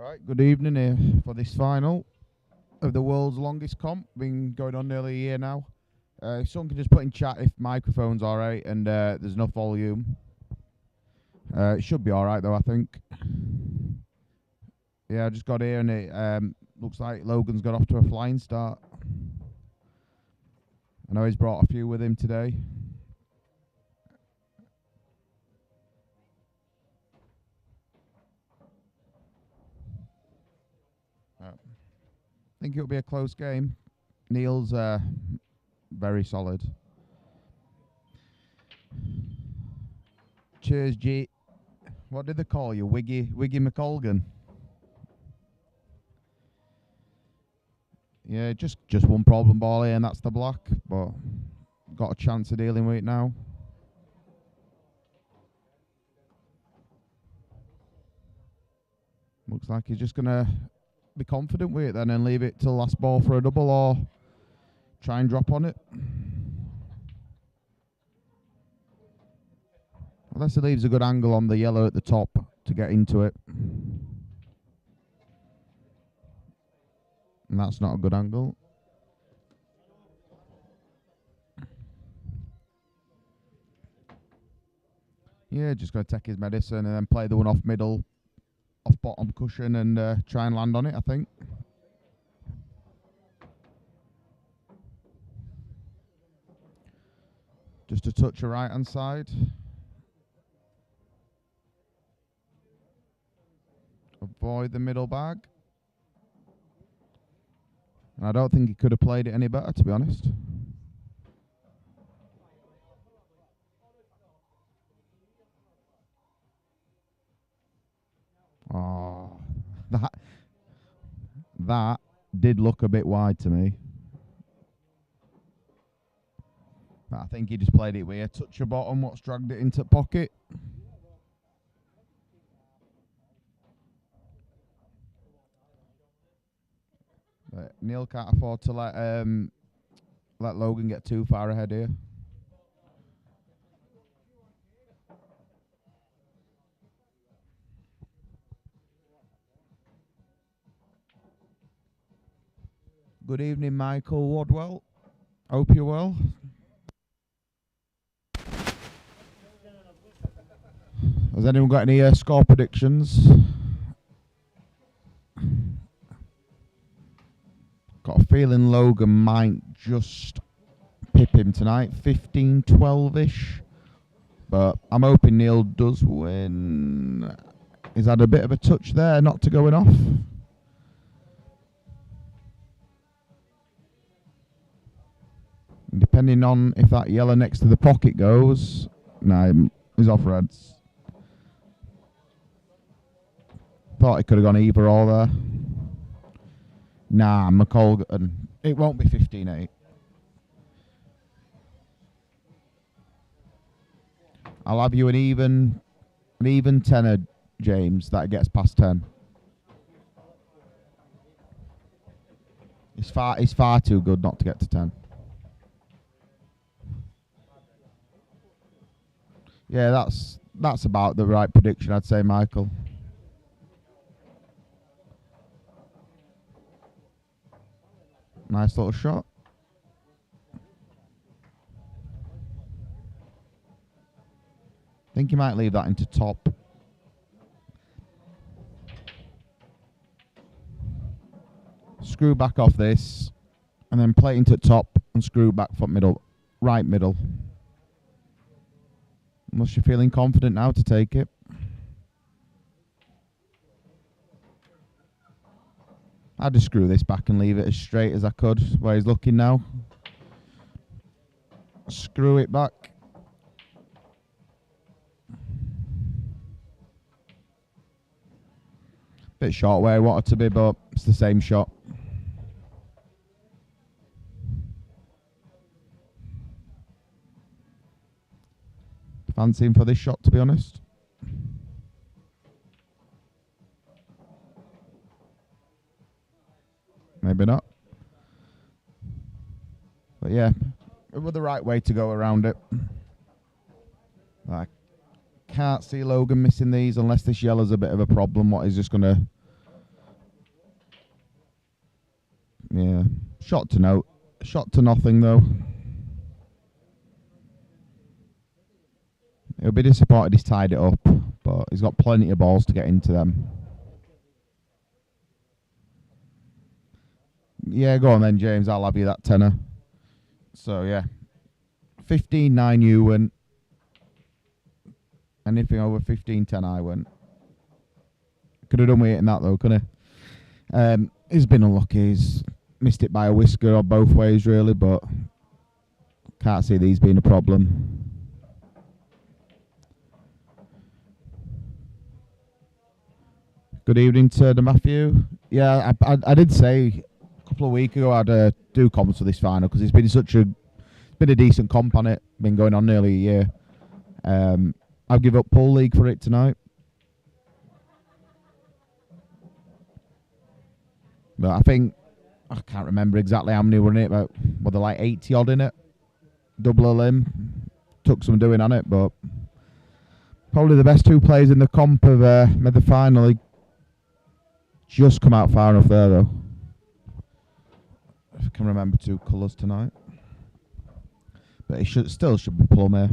Right, good evening here for this final of the world's longest comp. Been going on nearly a year now. If someone can just put in chat if microphone's alright and there's enough volume. It should be alright though, I think. Yeah, I just got here and it looks like Logan's got off to a flying start. I know he's brought a few with him today. I think it'll be a close game. Neil's very solid. Cheers, G. What did they call you? Wiggy McColgan? Yeah, just one problem ball here, and that's the block. But got a chance of dealing with it now. Looks like he's just gonna be confident with it then and leave it till last ball for a double or try and drop on it. Unless he leaves a good angle on the yellow at the top to get into it. And that's not a good angle. Yeah, just going to take his medicine and then play the one off middle, off bottom cushion and try and land on it, I think. Just a touch of right hand side. Avoid the middle bag. And I don't think he could have played it any better, to be honest. Oh, that did look a bit wide to me. But I think he just played it with a touch of bottom, what's dragged it into the pocket. But Neil can't afford to let Logan get too far ahead here. Good evening, Michael Wadwell. Hope you're well. Has anyone got any score predictions? Got a feeling Logan might just pip him tonight, 15-12-ish. But I'm hoping Neil does win. He's had a bit of a touch there, not to going off. Depending on if that yellow next to the pocket goes, no, he's off reds. Thought he could have gone either or there. Nah, McColgan. It won't be 15-8. I'll have you an even tenner, James, that gets past 10. It's far too good not to get to 10. Yeah, that's about the right prediction, I'd say, Michael. Nice little shot. Think he might leave that into top. Screw back off this, and then play into top and screw back for middle, right middle. Unless you're feeling confident now to take it. I'd just screw this back and leave it as straight as I could where he's looking now. Screw it back. Bit short where I wanted to be, but it's the same shot. Fancy him for this shot, to be honest. Maybe not. But yeah, it was the right way to go around it. I can't see Logan missing these unless this yellow's a bit of a problem. What he's just going to Yeah. Shot to nothing though. He'll be disappointed he's tied it up, but he's got plenty of balls to get into them. Yeah, go on then, James. I'll have you that tenner. So, yeah. 15-9 you win. Anything over 15-10 I win. Could have done with hitting that though, couldn't he? He's been unlucky. He's missed it by a whisker or both ways really, but can't see these being a problem. Good evening to the Matthew. Yeah, I did say a couple of weeks ago I'd do comments for this final because it's been a decent comp on it. Been going on nearly a year. I'll give up pool league for it tonight. But I think I can't remember exactly how many were in it, but were there like 80 odd in it? Double a limb. Took some doing on it, but probably the best two players in the comp have made the final. He just come out far enough there though. If I can remember two colours tonight. But it still should be plum here.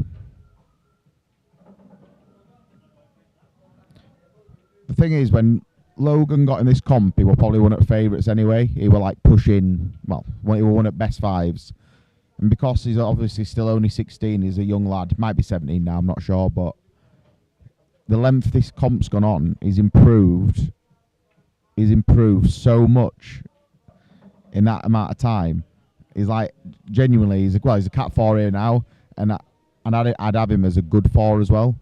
The thing is, when Logan got in this comp, he were probably one of the favourites anyway. He were like pushing, well, he were one of best fives. And because he's obviously still only 16, he's a young lad. Might be 17 now, I'm not sure. But the length this comp's gone on, he's improved. He's improved so much in that amount of time. He's like, genuinely, he's a cat 4 here now. And I'd have him as a good 4 as well.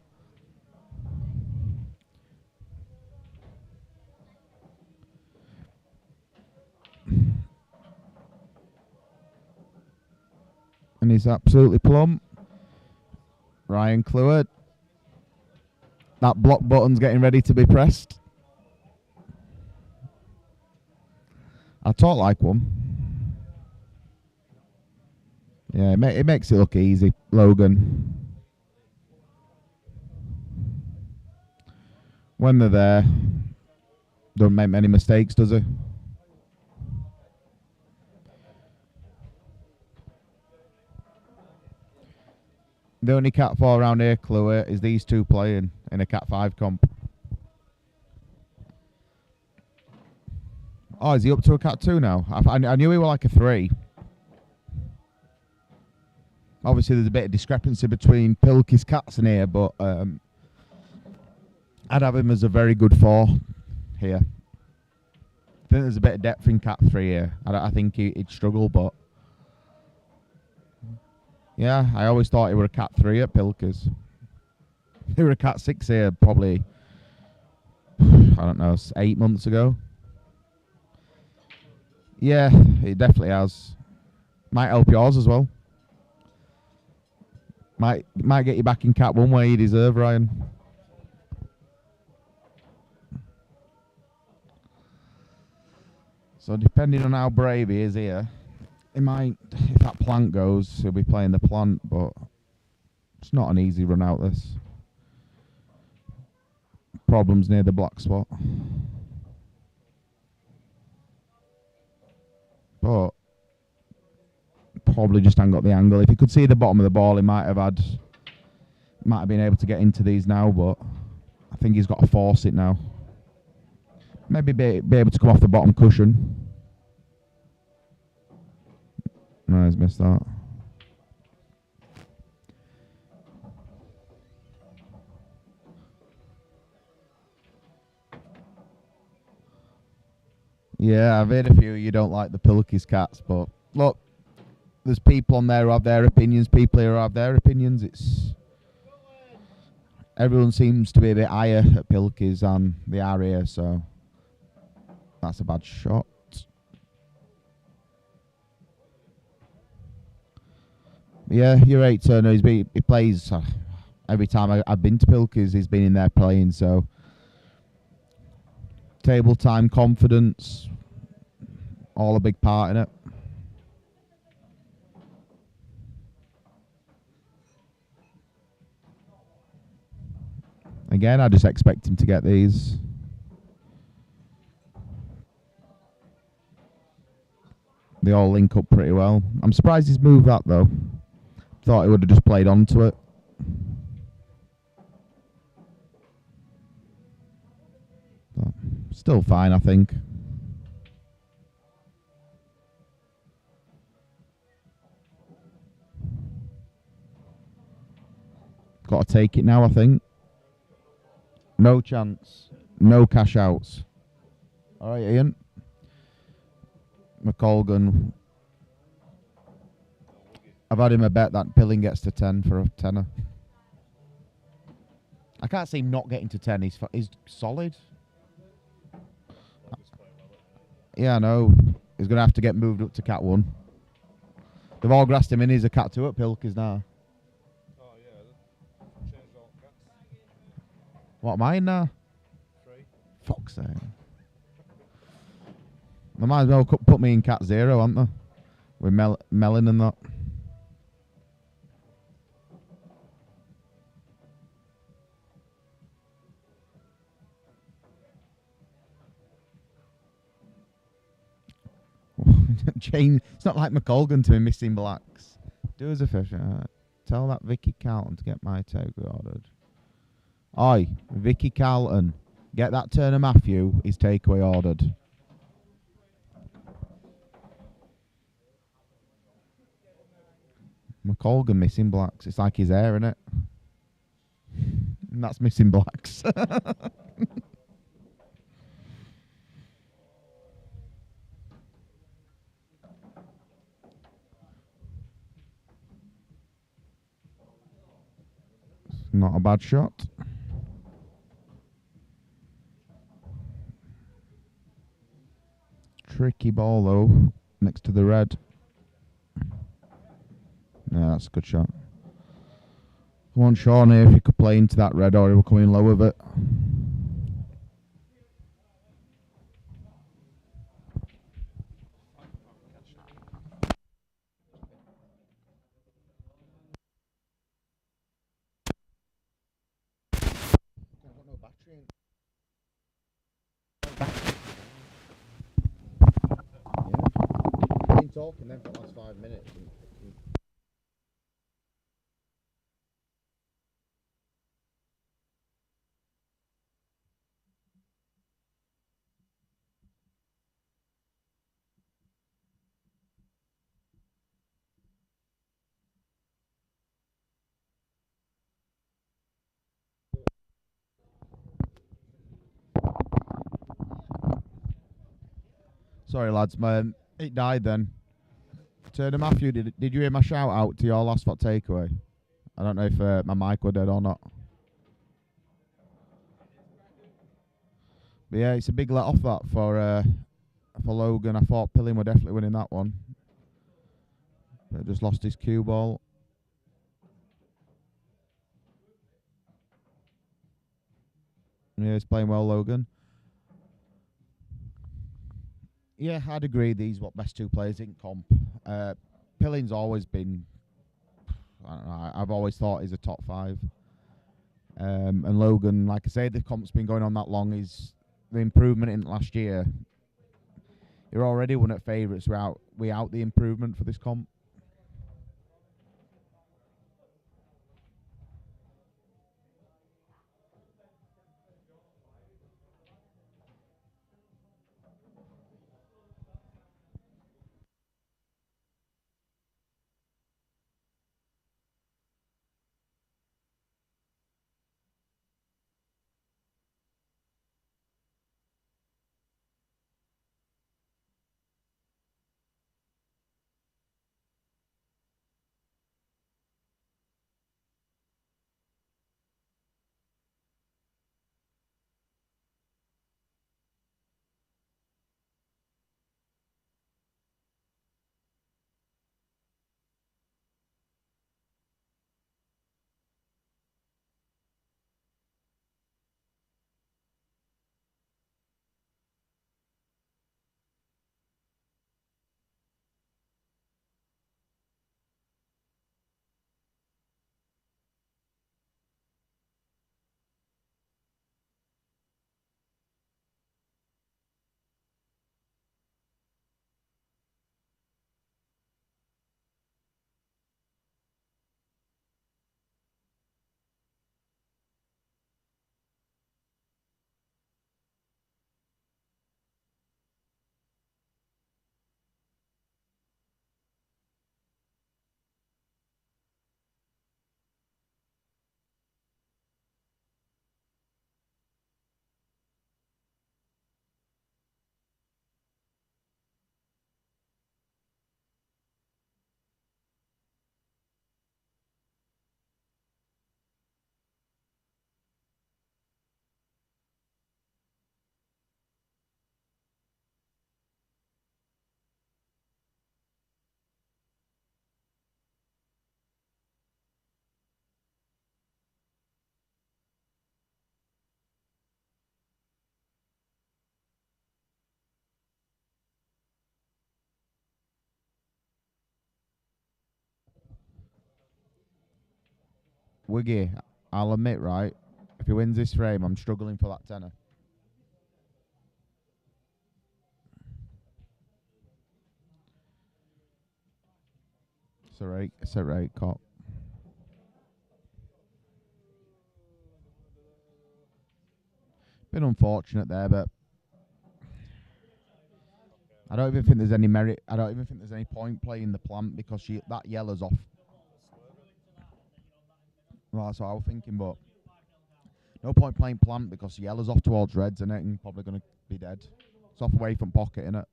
And he's absolutely plumb. Ryan Clewett. That block button's getting ready to be pressed. I talk like one. Yeah, it makes it look easy, Logan. When they're there, don't make many mistakes, does he? The only Cat 4 around here, Chloe, is these two playing in a Cat 5 comp. Oh, is he up to a Cat 2 now? I knew he was like a 3. Obviously, there's a bit of discrepancy between Pilkey's Cats in here, but I'd have him as a very good 4 here. I think there's a bit of depth in Cat 3 here. I think he'd struggle, but... Yeah, I always thought he were a Cat 3 at Pilkey's. He were a Cat 6 here probably, I don't know, 8 months ago. Yeah, it definitely has. Might help yours as well. Might get you back in Cat 1 where you deserve, Ryan. So depending on how brave he is here, he might, if that plant goes, he'll be playing the plant, but it's not an easy run out this. Problems near the black spot. But probably just ain't got the angle. If you could see the bottom of the ball, he might have been able to get into these now, but I think he's got to force it now. Maybe be able to come off the bottom cushion. No, he's missed that. Yeah, I've heard a few you don't like the Pilkey's Cats, but look, there's people on there who have their opinions, people here who have their opinions. Everyone seems to be a bit higher at Pilkey's than they are here, so that's a bad shot. Yeah, you're right, Turner. He plays every time I've been to Pilkey's, he's been in there playing, so table time, confidence, all a big part in it. Again, I just expect him to get these. They all link up pretty well. I'm surprised he's moved that though. Thought he would have just played onto it. But still fine, I think. Got to take it now, I think. No chance. No cash outs. All right, Ian. McColgan. I've had him a bet that Pilling gets to 10 for a tenner. I can't see him not getting to 10. He's solid. Yeah, I know. He's going to have to get moved up to Cat 1. They've all grassed him in. He's a Cat 2 at Pilkers now. Oh, yeah. Changed all cats. What am I in now? 3. Fuck's sake. They might as well put me in Cat 0, haven't they? With Melon and that. Jane, it's not like McColgan to be missing blacks. Do as a fish. Tell that Vicky Carlton to get my takeaway ordered. Oi, Vicky Carlton, get that Turner Matthew his takeaway ordered. McColgan missing blacks. It's like his hair, innit? And that's missing blacks. Not a bad shot. Tricky ball though, next to the red. Yeah, that's a good shot. I want Sean here if he could play into that red or he will come in low with it. Been talking then for the last 5 minutes. Sorry lads, it died then. Turner Matthew, did you hear my shout out to your last spot takeaway? I don't know if my mic was dead or not. But yeah, it's a big let off that for Logan. I thought Pilling were definitely winning that one. But just lost his cue ball. Yeah, he's playing well, Logan. Yeah, I'd agree. These what best two players in comp. Pilling's always been. I don't know. I've always thought he's a top 5. And Logan, like I say, the comp's been going on that long. Is the improvement in last year? You're already one at favourites. We out the improvement for this comp. Wiggy, I'll admit, right, if he wins this frame, I'm struggling for that tenner. It's a rate cop. Been unfortunate there, but I don't even think there's any merit. I don't even think there's any point playing the plant because that yellow's off. Well, that's what I was thinking, but no point playing plant because the yellow's off towards reds, and it probably going to be dead. It's off away from pocket, innit?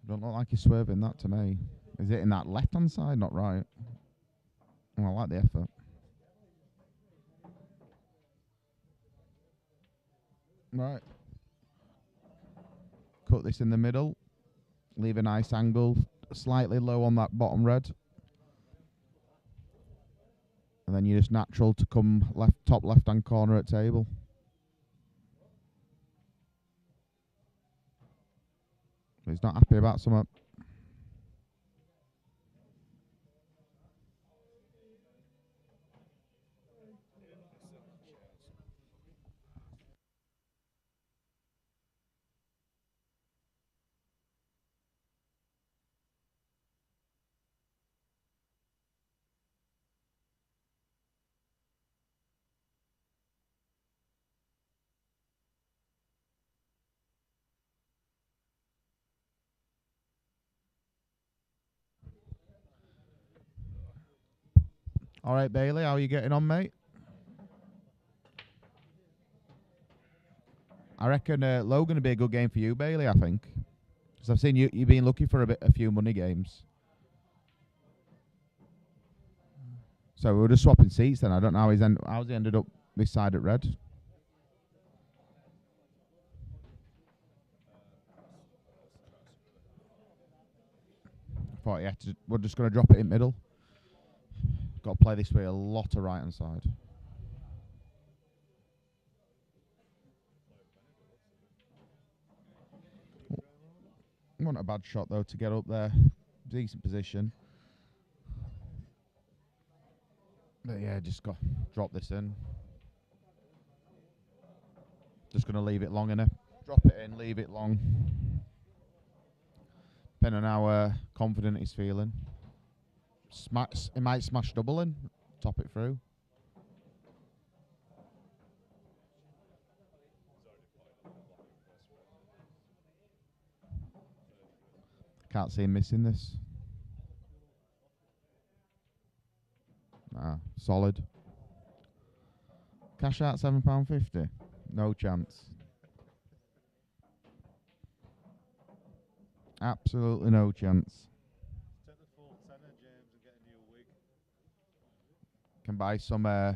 Don't look like he's swerving that to me. Is it in that left-hand side, not right? Well, I like the effort. Right. Cut this in the middle. Leave a nice angle. Slightly low on that bottom red. And then you're just natural to come top left-hand corner at table. He's not happy about something. All right, Bailey, how are you getting on, mate? I reckon Logan would be a good game for you, Bailey, I think. Because I've seen you've been looking for a few money games. So we're just swapping seats then. I don't know how's he ended up this side at red. I thought, yeah, we're just going to drop it in middle. Got to play this way a lot of right-hand side. Not a bad shot, though, to get up there. Decent position. But, yeah, just got to drop this in. Just going to leave it long enough. Drop it in, leave it long. Depending on how confident he's feeling. He might smash double in, top it through. Can't see him missing this. Nah, solid. Cash out £7.50. No chance. Absolutely no chance. Take the full tenner, James, and get a new wig. Can buy some of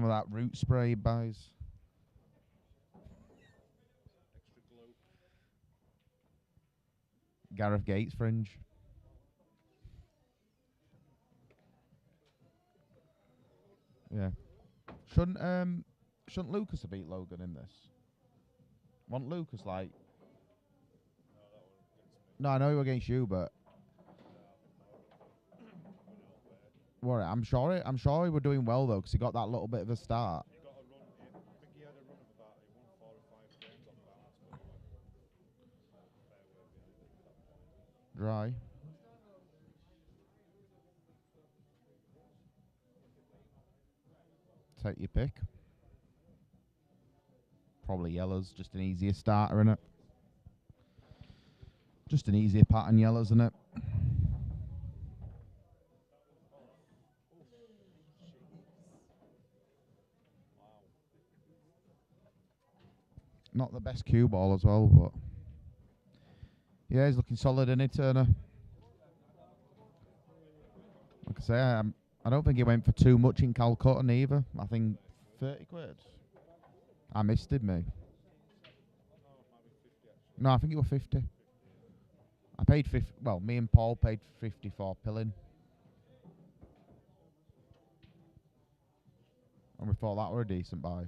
that root spray he buys. Extra glue. Gareth Gates fringe. Yeah. Shouldn't Lucas have beat Logan in this? Want Lucas like? No, I know he was against you, but worry. I'm sure he were doing well though, because he got that little bit of a start. He got a run. I think he had a run of about he won 4 or 5 games on balance, but he went fair way behind it. Dry. Take your pick. Probably yellows, just an easier starter, innit? Just an easier pattern yellows, innit? Not the best cue ball as well, but yeah, he's looking solid, isn't he, Turner? Like I say, I don't think he went for too much in Calcutta either. I think 30 quid. I missed him, mate. No, I think it was 50. I paid 50. Well, me and Paul paid 50 for pilling. And we thought that were a decent buy.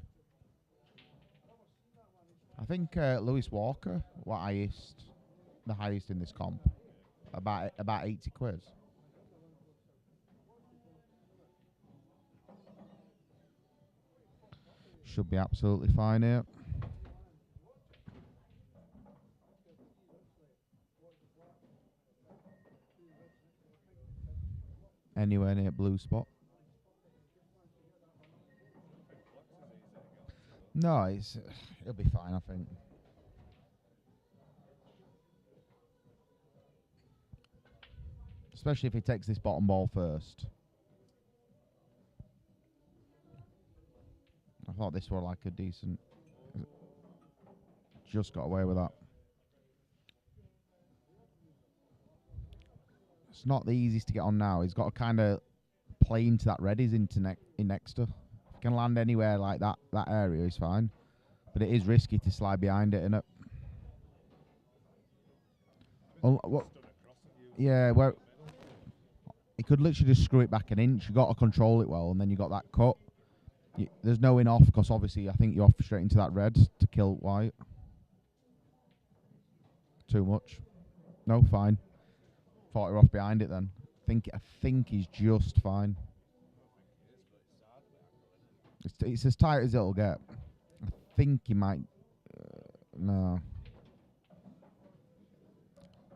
I think Lewis Walker, the highest in this comp, about 80 quid. Should be absolutely fine here. Anywhere near blue spot. No, it'll be fine, I think. Especially if he takes this bottom ball first. I thought this were like a decent... Just got away with that. It's not the easiest to get on now. He's got to kind of play into that red he's into in next to. If he can land anywhere like that area, he's fine. But it is risky to slide behind it, innit? What? Yeah, where he could literally just screw it back an inch. You got to control it well, and then you got that cut. There's no in off because obviously I think you're off straight into that red to kill white. Too much. No, fine. Thought you're off behind it then. I think he's just fine. It's as tight as it'll get. I think he might. No.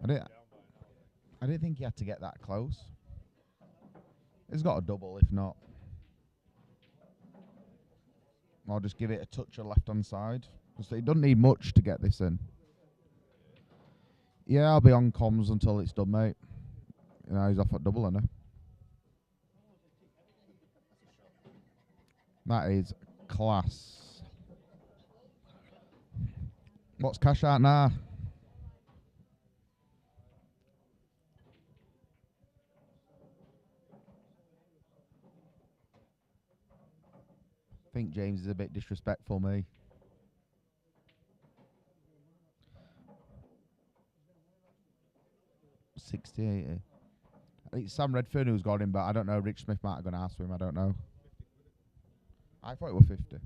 I didn't think he had to get that close. He's got a double, if not. I'll just give it a touch of left-hand side. Because it doesn't need much to get this in. Yeah, I'll be on comms until it's done, mate. You know, he's off at double, isn't he? That is class. What's cash out now? I think James is a bit disrespectful, me. $60.80. It's Sam Redfern who's got him, but I don't know. Rich Smith might have gone to ask him. I don't know. I thought it was 50.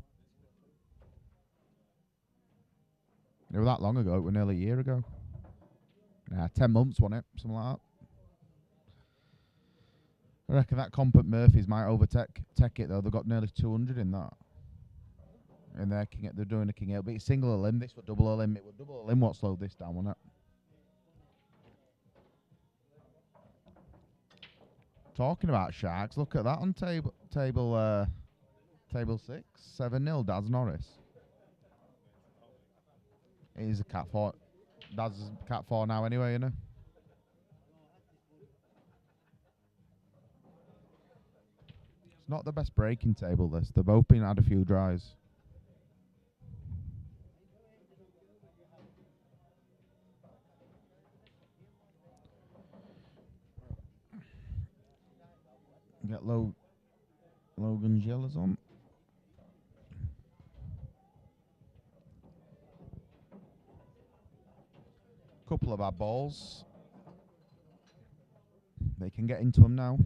It was that long ago. It was nearly a year ago. Yeah, 10 months, wasn't it? Something like that. I reckon that comp at Murphy's might overtake it, though. They've got nearly 200 in that. And they're doing a king. It'll be single a limb. This was double a limb. It was double a limb what slowed this down, wasn't it? Talking about sharks, look at that on table 6. 7-0, Dad's Norris. It is a cat 4. Dad's cat 4 now anyway, you know. It's not the best breaking table, this. They've both been had a few dries. Get Logan's yellows on. Couple of our balls. They can get into them now.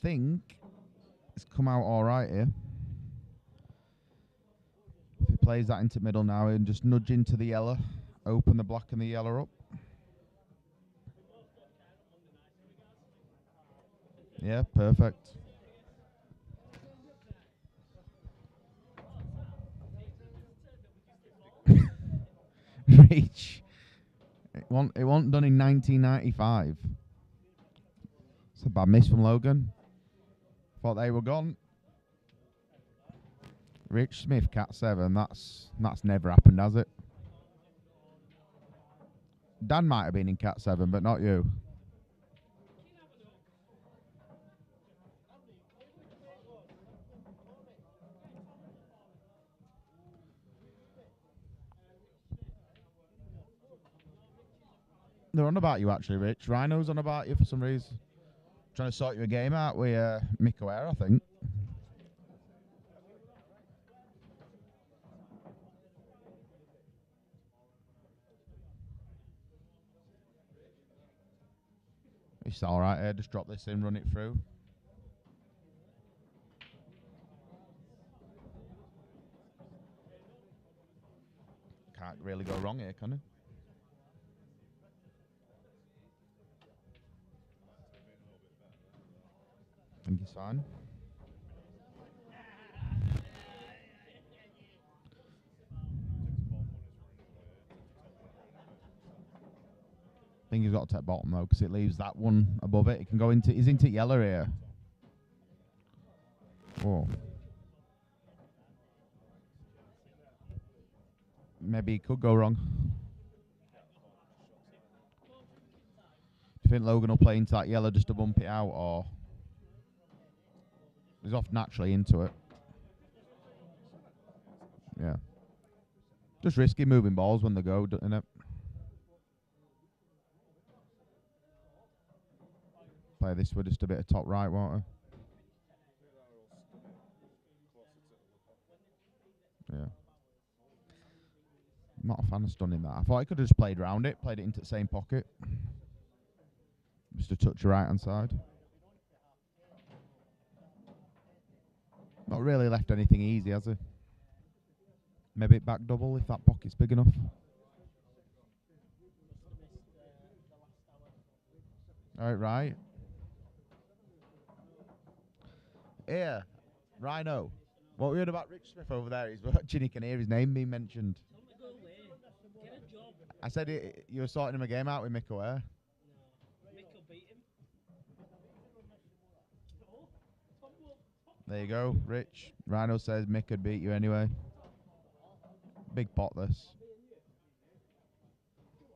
Think it's come out all right here. If he plays that into middle now and just nudge into the yellow. Open the black and the yellow up. Yeah, perfect. Reach. It wasn't done in 1995. It's a bad miss from Logan. Thought they were gone. Rich Smith, cat 7. That's never happened, has it? Dan might have been in cat 7, but not you. They're on about you, actually, Rich. Rhino's on about you for some reason. Trying to sort you a game out with Mick O'Hare, I think. It's alright here, just drop this in, run it through. Can't really go wrong here, can it? think he's fine. I think he's got to take bottom though, because it leaves that one above it. It can go into. He's into yellow here. Whoa. Maybe he could go wrong. Do you think Logan will play into that yellow just to bump it out, or he's off naturally into it? Yeah. Just risky moving balls when they go, isn't it? Play this with just a bit of top right, won't I? Yeah. I'm not a fan of stunning that. I thought I could have just played around it, played it into the same pocket. Just a touch of right hand side. Not really left anything easy, has he? Maybe back double if that pocket's big enough. Alright, right. Yeah, Rhino. What we heard about Rich Smith over there, he's watching, he can hear his name being mentioned. I said you were sorting him a game out with Mick Aware. Mick will beat him. There you go, Rich. Rhino says Mick could beat you anyway. Big pot this.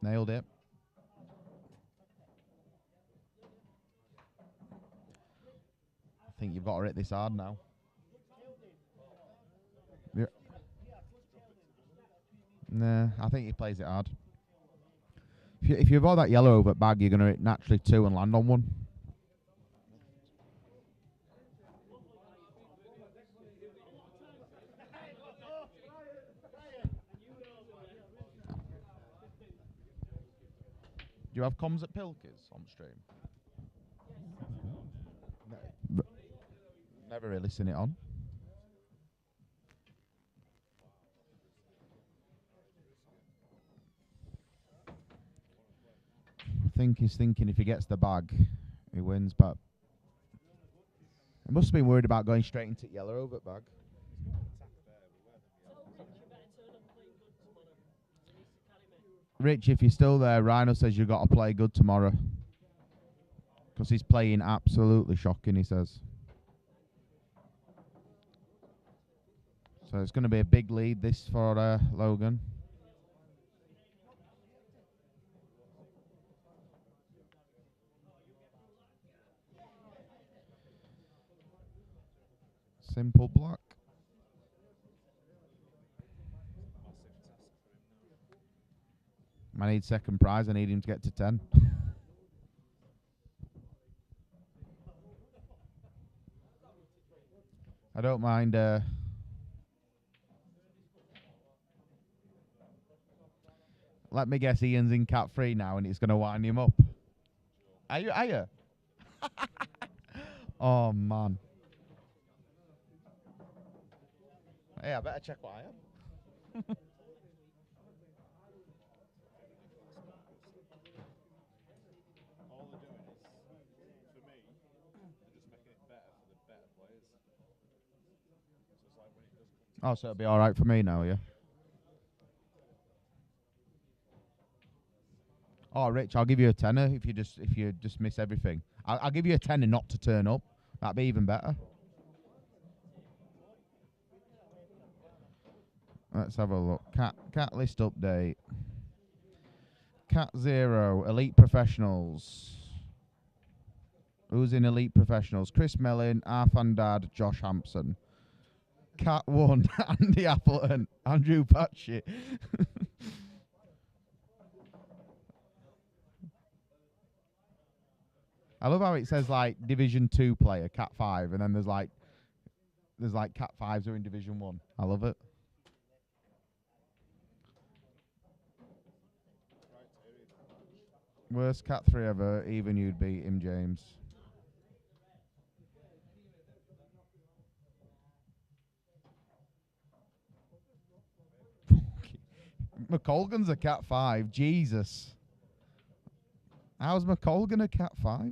Nailed it. I think you've got to hit this hard now. Yeah. Nah, I think he plays it hard. If you avoid that yellow over at bag, you're going to hit naturally 2 and land on 1. Do you have comms at Pilkers on stream? Never really seen it on. I think he's thinking if he gets the bag, he wins, but he must have been worried about going straight into yellow over at bag. Rich, if you're still there, Rhino says you've got to play good tomorrow. Because he's playing absolutely shocking, he says. So it's going to be a big lead this for Logan. Simple block. I need second prize. I need him to get to 10. I don't mind. Let me guess, Ian's in cat 3 now, and it's going to wind him up. Are you? Are you? Oh man. Hey, I better check what I am. All they're doing is, for me, they're just making it better for the better players. So it's like when it does come to Oh, so it'll be all right for me now, yeah. Oh, Rich, I'll give you a tenner if you just miss everything. I'll give you a tenner not to turn up. That'd be even better. Let's have a look. Cat list update. Cat 0, Elite Professionals. Who's in Elite Professionals? Chris Mellin, Arfan Dad, Josh Hampson. Cat 1, Andy Appleton, Andrew Patchett. I love how it says like Division 2 player, Cat 5, and then there's like Cat 5s who are in Division 1. I love it. Worst Cat 3 ever, even you'd beat him, James. McColgan's a Cat 5, Jesus. How's McColgan a Cat 5?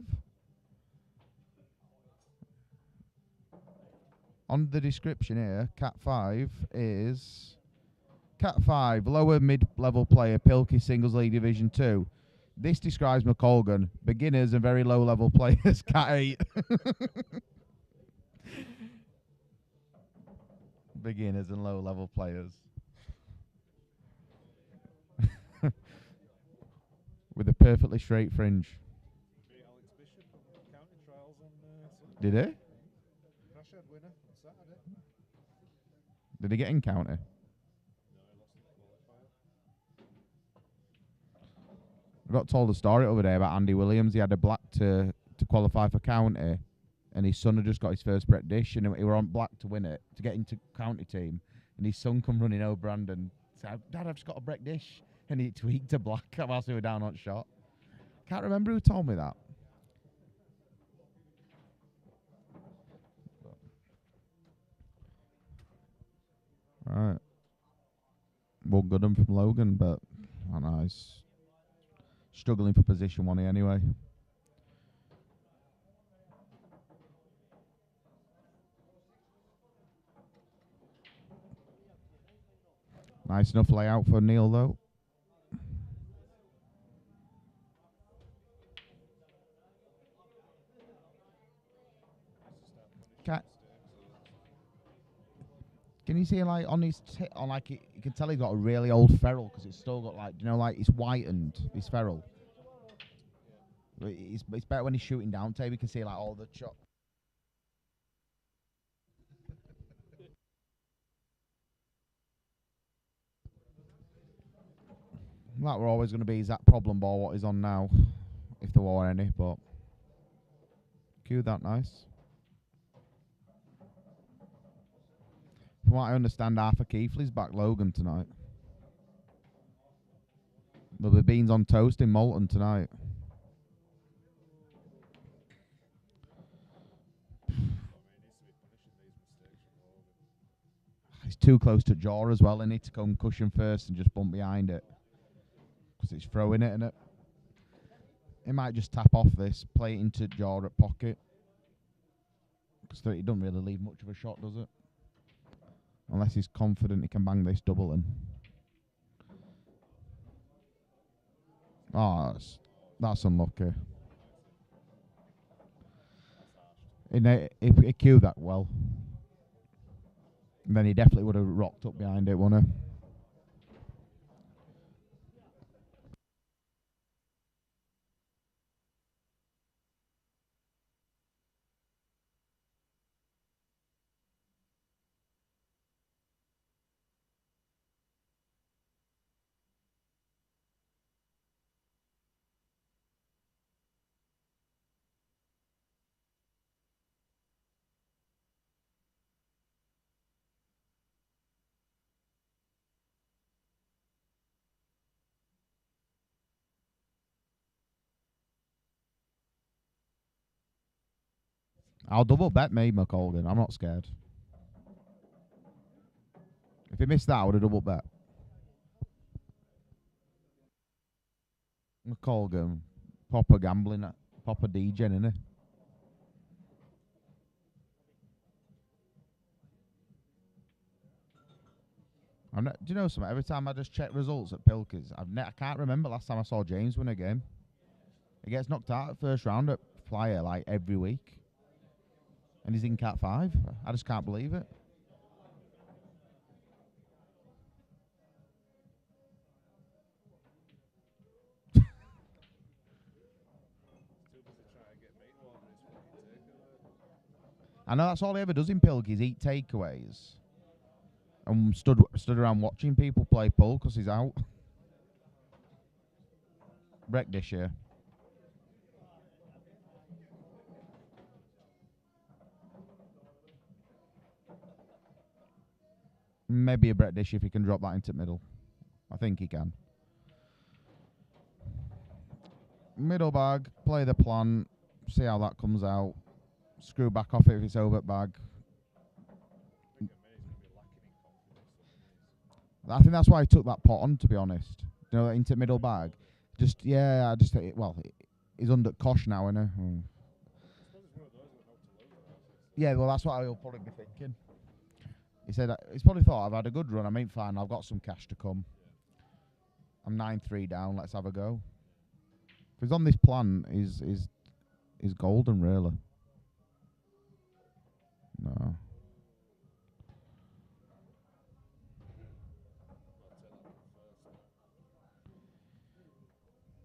On the description here, Cat 5 is Cat 5, lower mid-level player, Pilkey Singles League Division 2. This describes McColgan, beginners and very low-level players, Cat 8. Beginners and low-level players. With a perfectly straight fringe. Alex Bishop on county trials on Sunday. Did he? Rashad winner on Saturday. Did he get in county? No, he lost in the qualifier. I got told a story over there about Andy Williams. He had a black to qualify for county, and his son had just got his first Brett dish, and he were on black to win it, to get into county team. And his son come running over Brandon, said, "Dad, I've just got a Brett dish." And he tweaked to black whilst we were down on shot. Can't remember who told me that. Right. Well, good one from Logan, but I don't know, he's struggling for position 1 anyway. Nice enough layout for Neil, though. Can you see like on his on like you can tell he's got a really old ferrule because it's still got like, you know, like it's whitened, his ferrule. But it's better when he's shooting down tape. You can see like all the chop. That were always going to be is that problem ball what he's on now, if there were any. But cue that nice. From what I understand, Arthur Keithley's back Logan tonight. There'll be beans on toast in Moulton tonight. He's too close to jaw as well. They need to come cushion first and just bump behind it. Because it's throwing it, innit? He might just tap off this, play it into jaw at pocket. Because it doesn't really leave much of a shot, does it? Unless he's confident he can bang this double in. Oh, that's unlucky. He cued that well. And then he definitely would have rocked up behind it, wouldn't he? I'll double bet me, McColgan. I'm not scared. If he missed that, I would have double bet. McColgan, proper gambling, proper DJing, innit? Do you know something? Every time I just check results at Pilkey's, I can't remember last time I saw James win a game. He gets knocked out at first round at Flyer like every week. And he's in Cat 5. I just can't believe it. I know that's all he ever does in Pilkey's, eat takeaways. And stood around watching people play pool because he's out. Break this year. Maybe a Brett dish if he can drop that into middle. I think he can. Middle bag, play the plan, see how that comes out. Screw back off it if it's over bag. I think that's why he took that pot on, to be honest. You know, into middle bag. He's under Kosh now, innit? Yeah, well, that's what I'll probably be thinking. He said he's probably thought I've had a good run. I mean, fine, I've got some cash to come. I'm 9-3 down. Let's have a go. If he's on this plan, he's golden, really. No.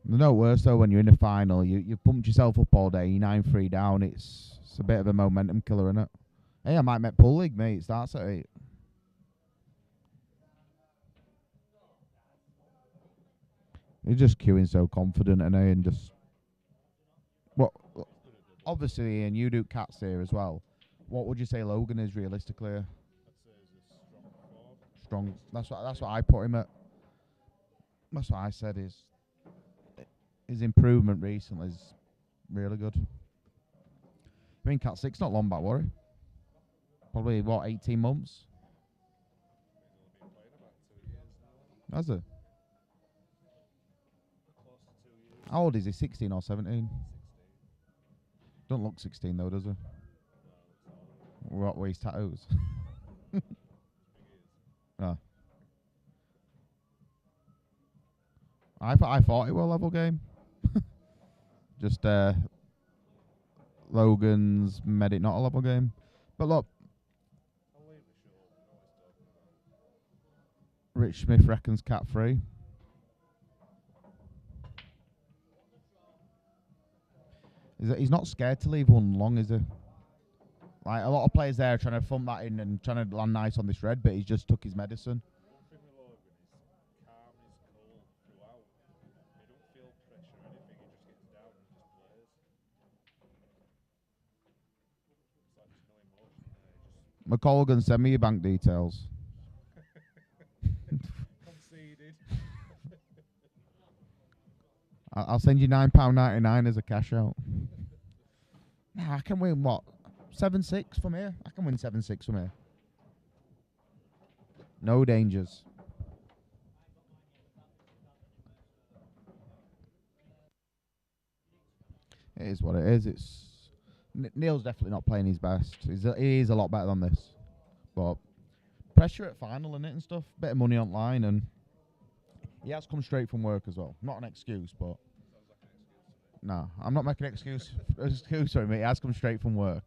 There's no worse though when you're in a final. You pumped yourself up all day. You're 9-3 down. It's a bit of a momentum killer, isn't it? Hey, I might make pool league, mate. It starts at 8. He's just queuing so confident, and just what? Obviously, and you do cats here as well. What would you say Logan is realistically? I'd say he's a strong 4. Strong. That's what I put him at. That's what I said. His improvement recently is really good. I mean, Cat 6 not long back, were he? Probably what 18 months. He's only been playing about 2 years now. Has it? Close to 2 years. How old is he? 16 or 17? 16. Don't look 16 though, does he? What were his tattoos? Big ears. Ah. I thought it was a level game. Just Logan's made it not a level game. But look, I'll leave the show. I know what he's talking about. Rich Smith reckons cat free. He's not scared to leave one long, is he? Like a lot of players there are trying to thump that in and trying to land nice on this red, but he's just took his medicine. One thing with Logan is calm, he's cool throughout. He don't feel pressure or anything, he just gets down and just plays. It's like there's no emotion there, McColgan, send me your bank details. conceded. I'll send you £9.99 as a cash out. Nah, I can win what? 7-6 from here? I can win 7-6 from here. No dangers. It is what it is. Neil's definitely not playing his best. He is a lot better than this. But pressure at final and it and stuff. Bit of money on line, and he has come straight from work as well. Not an excuse, but no, I'm not making an excuse for him. He has come straight from work.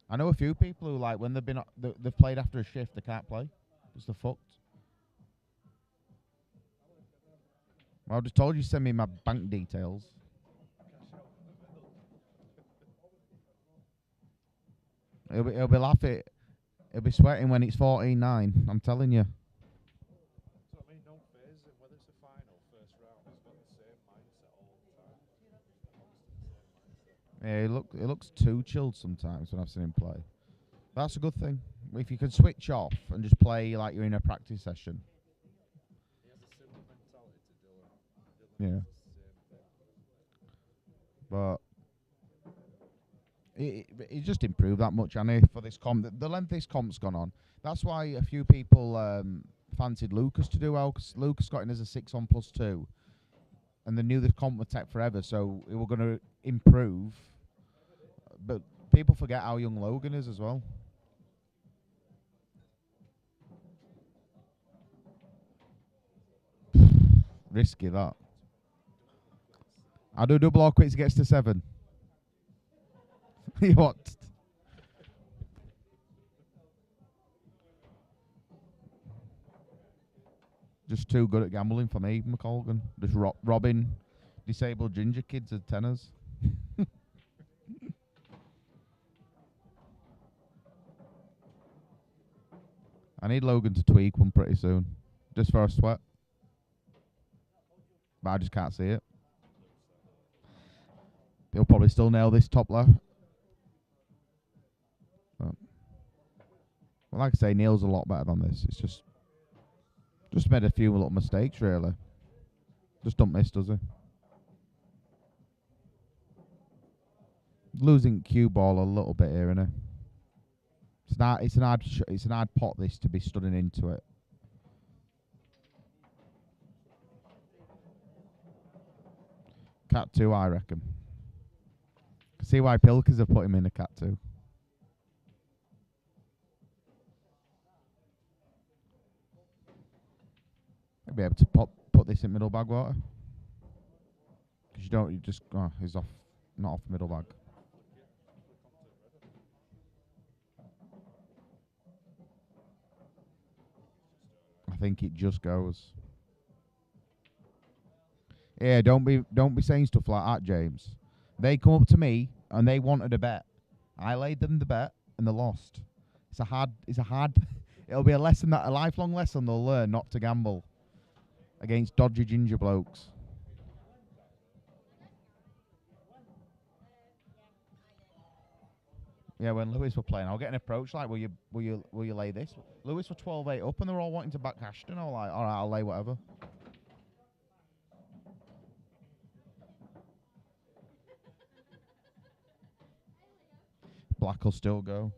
I know a few people who, like, when they've played after a shift, they can't play because they're fucked. Well, I just told you to send me my bank details. He'll be laughing. He'll be sweating when it's 14-9. I'm telling you. So I mean, don't phase him. Whether it's the final, first round, he's got the same mindset all the time. Obviously the same mindset. Yeah, he looks too chilled sometimes when I've seen him play. That's a good thing. If you can switch off and just play like you're in a practice session. He has a similar mentality to Dylan. Yeah. Does the same thing. But he's just improved that much, hasn't he, for this comp. The length this comp's gone on. That's why a few people fancied Lucas to do well, because Lucas got in as a 6-on+2. And they knew this comp would take forever, so we were going to improve. But people forget how young Logan is as well. Risky, that. I do double or quits, gets to 7. What? Just too good at gambling for me, McColgan. Just robbing disabled ginger kids of tenors. I need Logan to tweak one pretty soon, just for a sweat. But I just can't see it. He'll probably still nail this top left. Well, like I say, Neil's a lot better than this. It's just made a few little mistakes, really. Just don't miss, does he? Losing cue ball a little bit here, innit? It's an hard pot, this, to be studying into it. Cat 2, I reckon. See why Pilkers have put him in the cat too. I'd be able to put this in middle bag water. Because you just, he's off, not off middle bag. I think it just goes. Yeah, don't be saying stuff like that, James. They come up to me and they wanted a bet. I laid them the bet and they lost. It's a hard. It'll be a lifelong lesson they'll learn not to gamble against dodgy ginger blokes. Yeah, when Lewis were playing, I'll get an approach like, will you lay this? Lewis were 12-8 up and they're all wanting to back Ashton. I was like, all right, I'll lay whatever. Black will still go.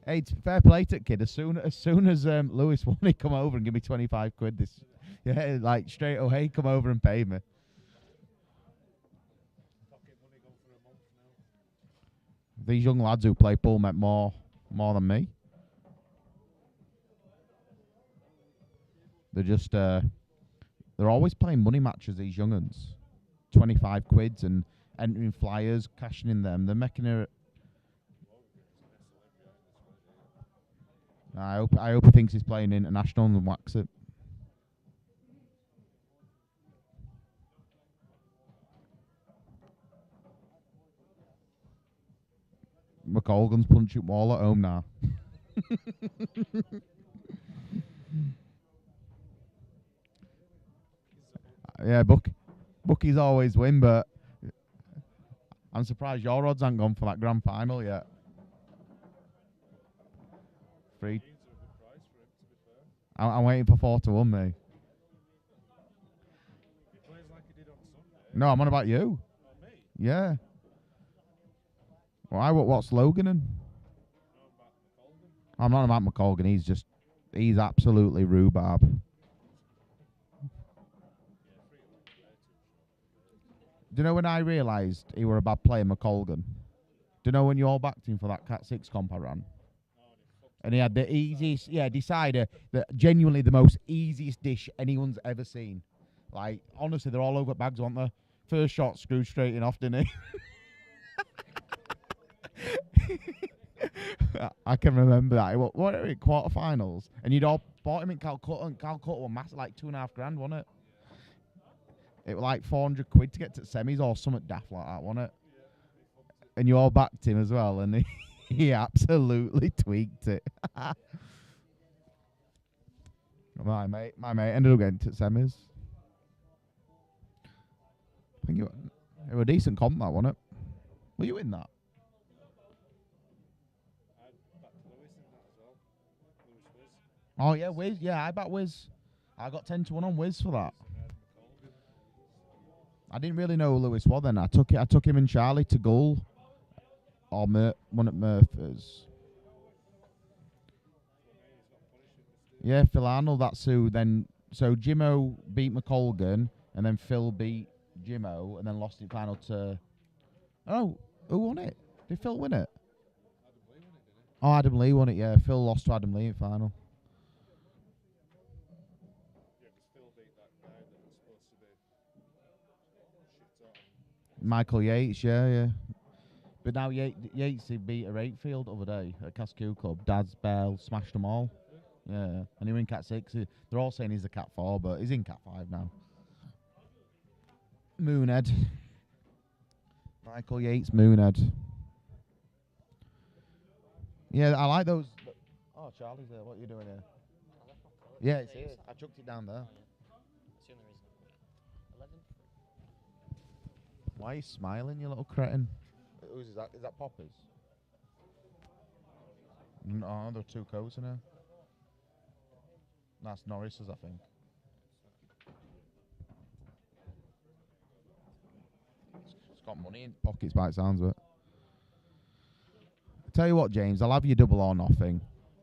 Hey, it's fair play to kid. As soon as Lewis won, he come over and give me 25 quid. Yeah, like straight away, come over and pay me. These young lads who play pool met more than me. They're just they're always playing money matches. These younguns, 25 quids and entering flyers, cashing in them. They're making a. I hope he thinks he's playing international and whacks it. McColgan's punching wall at home now. Yeah, Bucky's always win, but I'm surprised your odds haven't gone for that grand final yet. Free. I'm waiting for 4-1, mate. No, I'm on about you. Oh, me? Yeah. Why? What's Logan in? I'm not about McColgan. He's absolutely rhubarb. Do you know when I realised he were a bad player, McColgan? Do you know when you all backed him for that Cat 6 comp I ran? And he had the easiest, decider, genuinely the most easiest dish anyone's ever seen. Like, honestly, they're all over bags, aren't they? First shot screwed straight in off, didn't he? I can remember that. What are it, quarterfinals? And you'd all bought him in Calcutta, and Calcutta were massive, like $2,500, wasn't it? It was like 400 quid to get to semis or something daft like that, wasn't it? And you all backed him as well, and he absolutely tweaked it. My mate ended up getting to semis. I think it was a decent comp, that, wasn't it? Were you in that? Oh yeah, Wiz. Yeah, I bet Wiz. I got 10-1 on Wiz for that. I didn't really know who Lewis was then. I took him and Charlie to goal, or one at Murphy's. Yeah, Phil Arnold. That's who. Then so Jimmo beat McColgan, and then Phil beat Jimmo, and then lost in final to. Oh, who won it? Did Phil win it? Adam Lee won it. Yeah, Phil lost to Adam Lee in final. Michael Yates, yeah. But now Yates he beat a Ratefield the other day at Cascue Club. Dad's Bell smashed them all. Yeah, and he went Cat 6. They're all saying he's a Cat 4, but he's in Cat 5 now. Moonhead. Michael Yates, Moonhead. Yeah, I like those. Oh, Charlie's there. What are you doing here? Yeah, it's here. I chucked it down there. Why are you smiling, you little cretin? Whose is that? Is that Poppers? No, there are 2 coats in here. That's Norris's, I think. It's got money in pockets by the sounds of it. I tell you what, James, I'll have you double or nothing.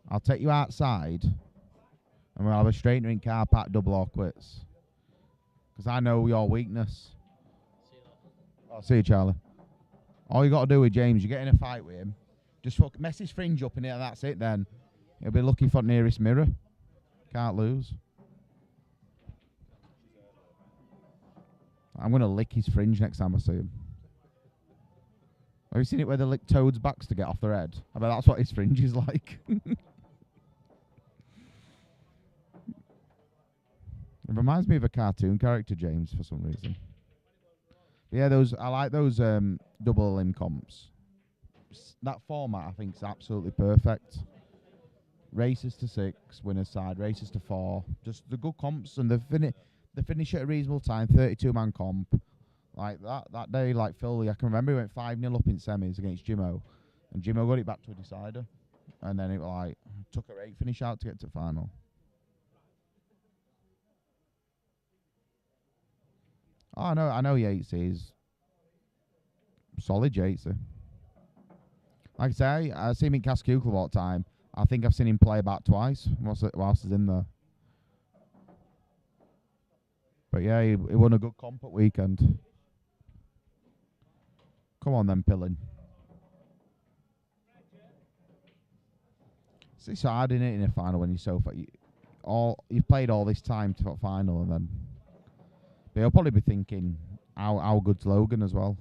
I'll take you outside and we'll have a straight drink car park double or quits. Because I know your weakness. See you, Charlie. All you got to do with James, you get in a fight with him, just mess his fringe up in it, and that's it then. He'll be lucky for nearest mirror. Can't lose. I'm going to lick his fringe next time I see him. Have you seen it where they lick toads' backs to get off their head? I bet that's what his fringe is like. It reminds me of a cartoon character, James, for some reason. But yeah, I like those double limb comps. That format, I think, is absolutely perfect. Races to 6, winner's side, races to 4. Just the good comps, and the finish at a reasonable time, 32-man comp. Like that day, like Phil, I can remember he went 5-0 up in semis against Jimmo, and Jimmo got it back to a decider. And then it took a 8 finish out to get to final. Oh, I know Yatesy is solid Yatesy. Like I say, I see him in Cascule Club all the time. I think I've seen him play about twice whilst he's in there. But yeah, he won a good comp at weekend. Come on then, Pillin. It's hard, isn't it, in a final when you're so far. You've played all this time to a final, and then but he'll probably be thinking how good's Logan as well.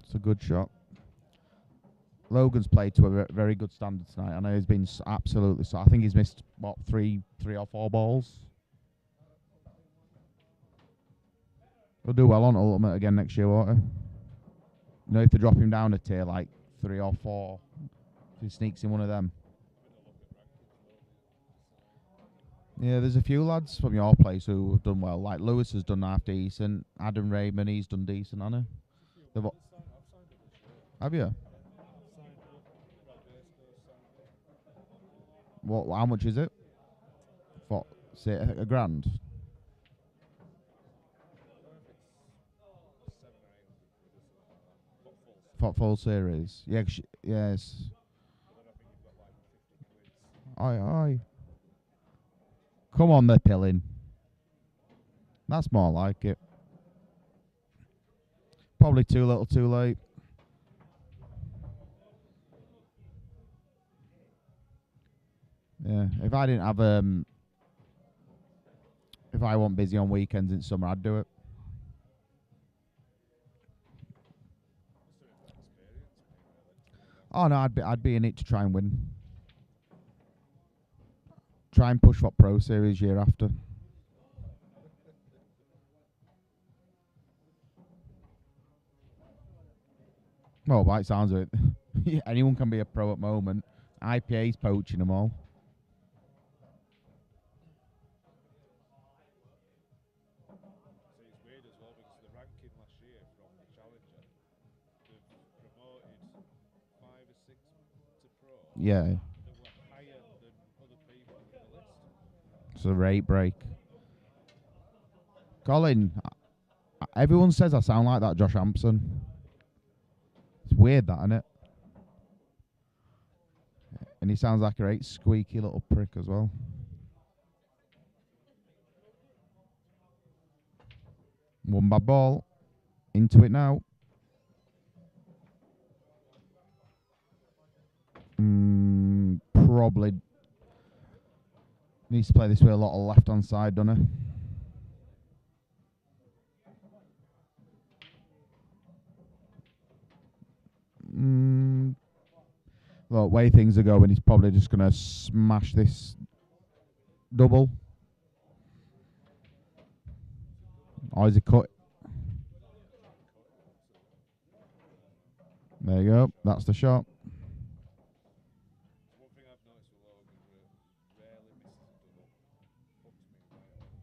It's a good shot. Logan's played to a very good standard tonight. I know he's been absolutely so. I think he's missed what three or four balls. He'll do well on Ultimate again next year, won't he? You know, if they drop him down a tier like 3 or 4, if he sneaks in one of them. Yeah, there's a few lads from your place who have done well. Like Lewis has done half decent. Adam Raymond, he's done decent, hasn't he? Have you? What? How much is it? For say a grand. For full series, yeah, yes. Aye. Come on, they're pilling. That's more like it. Probably too little, too late. Yeah, if I didn't have if I wasn't busy on weekends in summer, I'd do it. Oh no, I'd be in it to try and win. Try and push for Pro Series year after. Well, by the sounds of it, anyone can be a pro at the moment. IPA's poaching them all. So it's weird as well because the ranking last year from the Challenger, they've promoted 5 or 6 to Pro. Yeah. That were higher than other people in the list. It's a rate break. Colin, everyone says I sound like that Josh Hampson. It's weird that, isn't it? And he sounds like a great squeaky little prick as well. One bad ball. Into it now. Probably needs to play this with a lot of left-hand side, doesn't he? Well, the way things are going, he's probably just going to smash this double. Or is he cut? There you go. That's the shot. One thing I've noticed with Logan is rarely misses a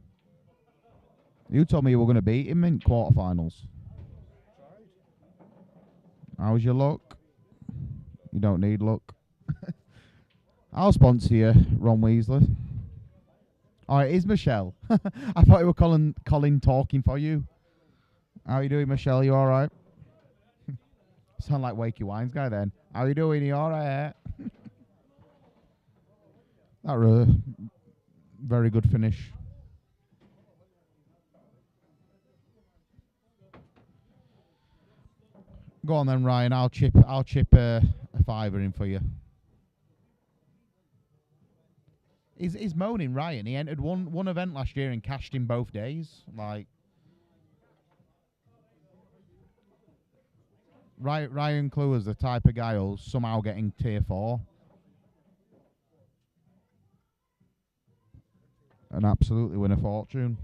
double. You told me you were going to beat him in quarterfinals. How's your luck? You don't need luck. I'll sponsor you, Ron Weasley. Oh, it is Michelle. I thought you were Colin talking for you. How you doing, Michelle? You all right? Sound like Wakey Wines guy then. How you doing? You all right? That was a very good finish. Go on then, Ryan. I'll chip a fiver in for you. He's moaning, Ryan. He entered one event last year and cashed in both days. Like Ryan Kluwer's the type of guy who'll somehow getting tier 4. And absolutely win a fortune.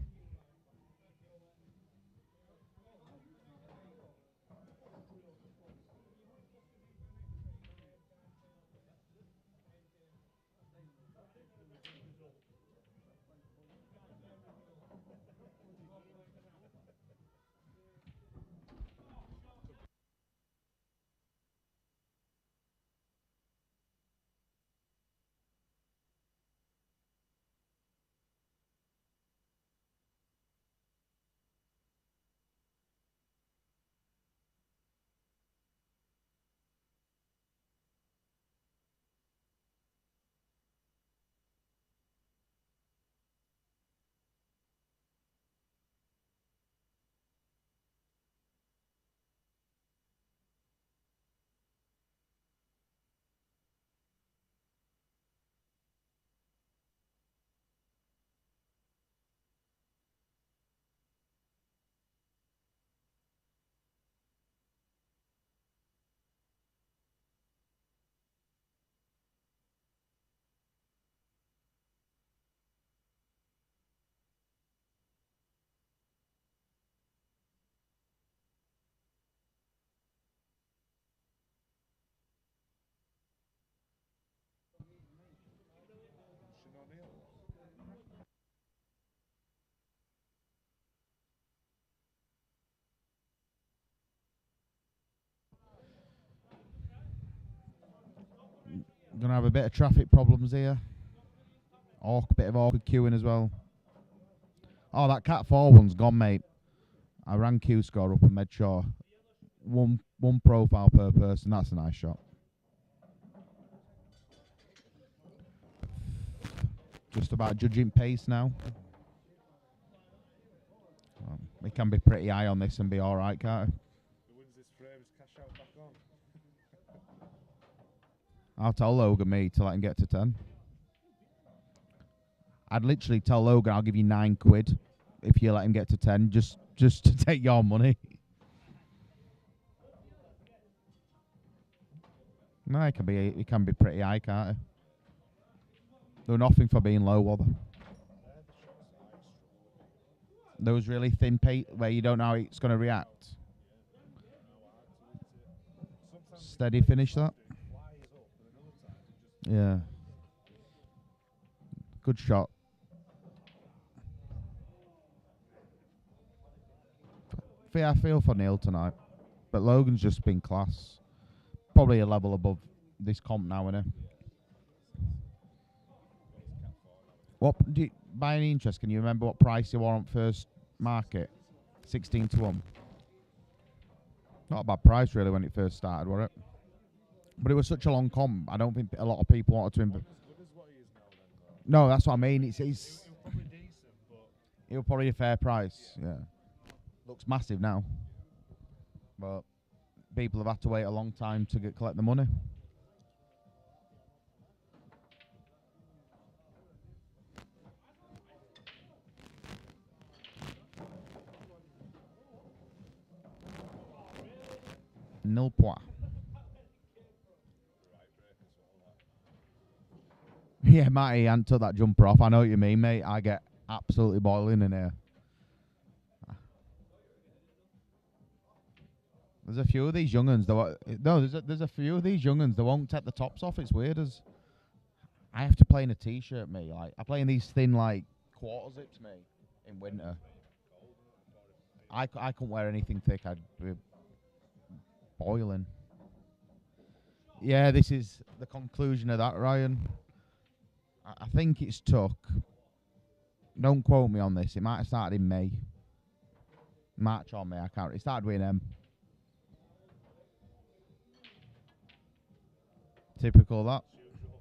Gonna have a bit of traffic problems here. Bit of awkward queuing as well. Oh, that Cat 4 one's gone, mate. I ran Q score up and made sure one profile per person. That's a nice shot. Just about judging pace now. We can be pretty high on this and be all right, can't we? Who wins this frames cash out back on? I'll tell Logan, me, to let him get to 10. I'd literally tell Logan I'll give you £9 if you let him get to 10, just to take your money. No, it can be pretty high, can't it? They're nothing for being low, were they? Those really thin paint where you don't know how it's going to react. Steady finish that. Yeah. Good shot. I feel for Neil tonight, but Logan's just been class. Probably a level above this comp now, innit? By any interest, can you remember what price you were on first market? 16 to 1. Not a bad price really when it first started, was it? But it was such a long comp. I don't think a lot of people wanted to invest. No, that's what I mean. It's it was probably a fair price. Yeah, looks massive now, but people have had to wait a long time to collect the money. Nil point. Yeah, Matty, and took that jumper off. I know what you mean, mate. I get absolutely boiling in here. There's a few of these young'uns there's a few of these young'uns that won't take the tops off. It's weird as I have to play in a t-shirt, me. Like I play in these thin like quarter zips, me, in winter. I couldn't wear anything thick. I'd be boiling. Yeah, this is the conclusion of that, Ryan. I think it's took. Don't quote me on this. It might have started in May. March or May, I can't. It started with an M. Typical of that.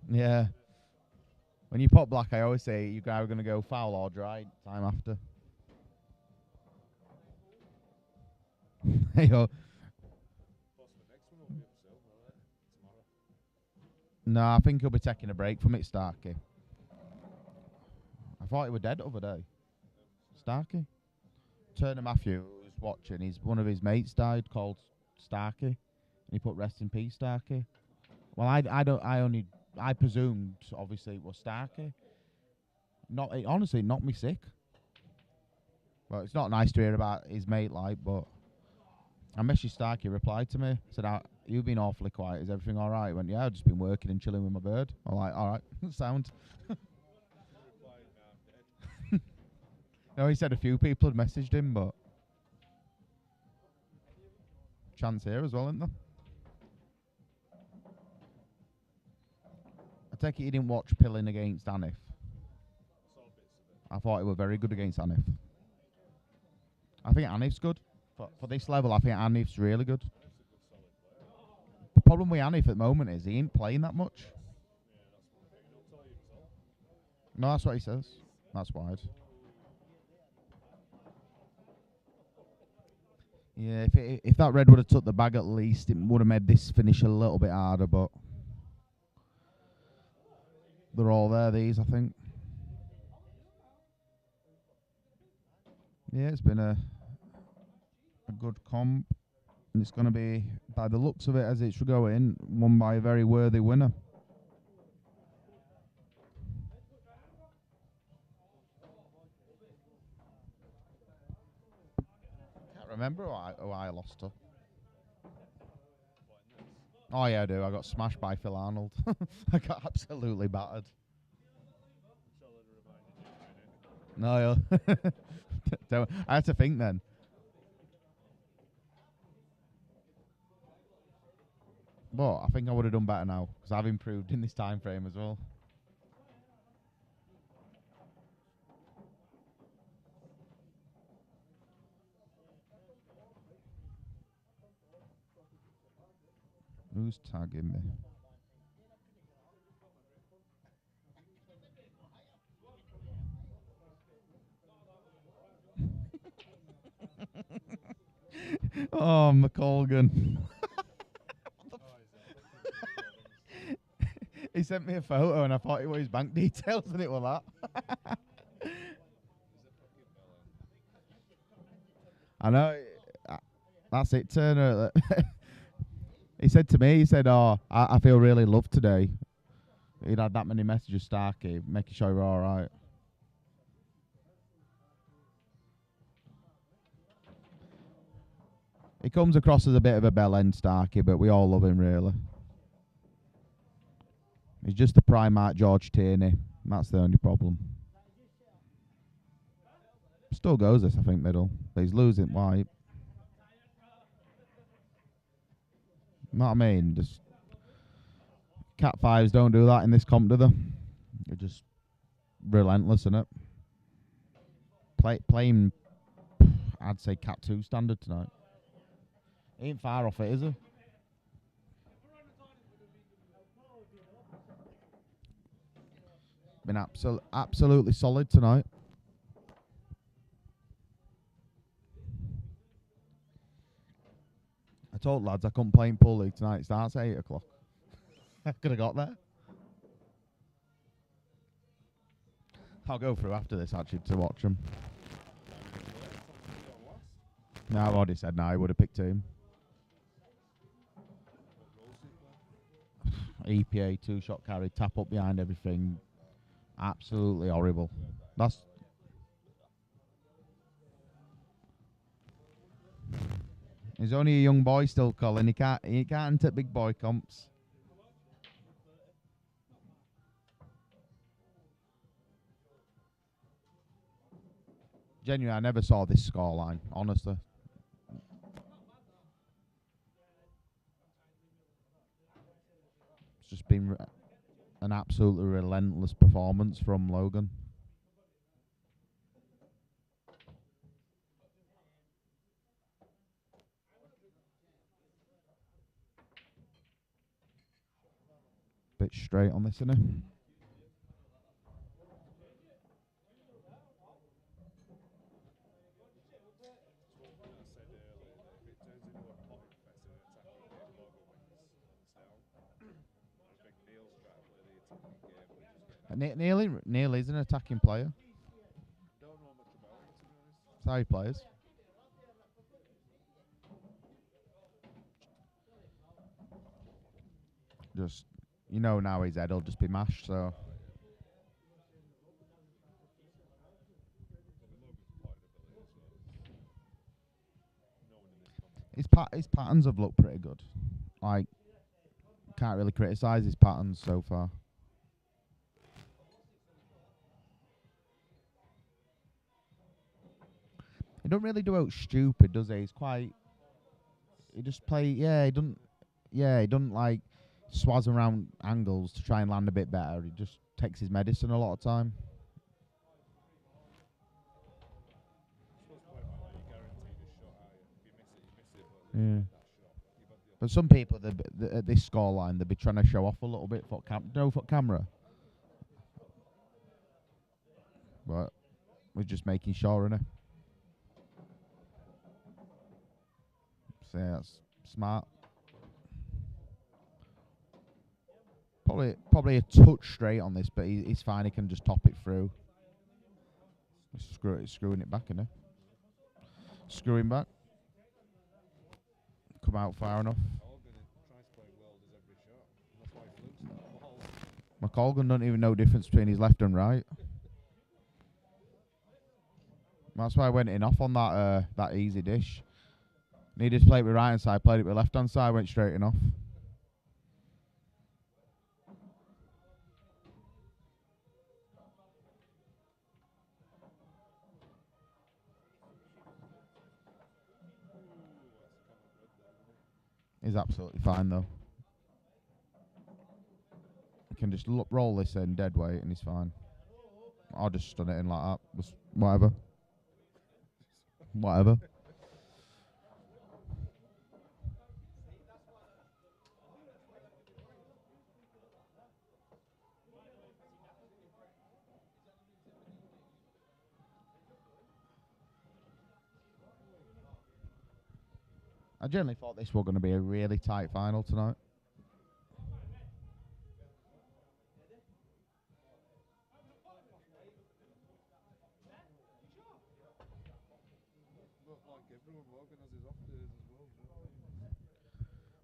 Yeah. When you put black, I always say you're either going to go foul or dry time after. Hey, yo. won't be up soon, will it? Tomorrow. No, I think he'll be taking a break from it, Starkey. I thought he were dead the other day. Starkey? Turner Matthews watching. One of his mates died called Starkey, and he put rest in peace, Starkey. Well, I presumed obviously it was Starkey. Honestly, it knocked me sick. Well, it's not nice to hear about his mate, but I messaged Starkey, replied to me, said, "You've been awfully quiet. Is everything all right?" He went, "Yeah, I've just been working and chilling with my bird." I'm like, "All right, sound." No, he said a few people had messaged him, but chance here as well, isn't there? I take it you didn't watch Pilling against Anif. I thought he were very good against Anif. I think Anif's good. For this level, I think Anif's really good. The problem with Anif at the moment is he ain't playing that much. No, that's what he says. That's wide. Yeah, if that red would have took the bag at least, it would have made this finish a little bit harder, but they're all there, these, I think. Yeah, it's been a good comp. And it's going to be, by the looks of it as it's going, won by a very worthy winner. Can't remember who I lost to. Oh, yeah, I do. I got smashed by Phil Arnold. I got absolutely battered. No, yeah. I had to think then. But I think I would have done better now, because I've improved in this time frame as well. Who's tagging me? Oh, McColgan. He sent me a photo and I thought it was his bank details and it was that. I know. That's it, Turner. He said to me, "Oh, I feel really loved today." He'd had that many messages, Starkey, making sure we're all right. He comes across as a bit of a bell end, Starkey, but we all love him, really. He's just a Primark George Tierney. That's the only problem. Still goes this, I think, middle. But he's losing white. Know what I mean? Just Cat 5s don't do that in this comp, do they? They're just relentless, innit? Playing, I'd say, Cat 2 standard tonight. He ain't far off it, is he? Been absolutely solid tonight. I told lads I couldn't play in pool league tonight. It starts at 8 o'clock. I could have got there. I'll go through after this actually to watch them. No, I've already said no. I would have picked him. EPA 2-shot carry, tap up behind everything. Absolutely horrible. He's only a young boy still, Colin. He can't enter big boy comps. Genuinely, I never saw this scoreline, honestly. It's just been an absolutely relentless performance from Logan. Bit straight on this, isn't it? game, but just Neil is an attacking player. don't know much about him, to be honest. That's how he plays. Just, you know, now his head will just be mashed, so. His patterns have looked pretty good. Like, can't really criticise his patterns so far. He don't really do out stupid, does he? He's quite. He just play. Yeah, he doesn't. Yeah, he doesn't like swaz around angles to try and land a bit better. He just takes his medicine a lot of time. Yeah. But some people at this scoreline, they'll be trying to show off a little bit for camera. But we're just making sure, innit? So yeah, that's smart. Probably a touch straight on this, but he's fine. He can just top it through. Screwing it back, innit? Screwing back. Come out far enough. McColgan don't even know the difference between his left and right. That's why I went in off on that easy dish. Needed to play it with right hand side, played it with left hand side, went straight in off. He's absolutely fine though. You can just roll this in dead weight and he's fine. I'll just stun it in like that. Just whatever. Whatever. I generally thought this was going to be a really tight final tonight.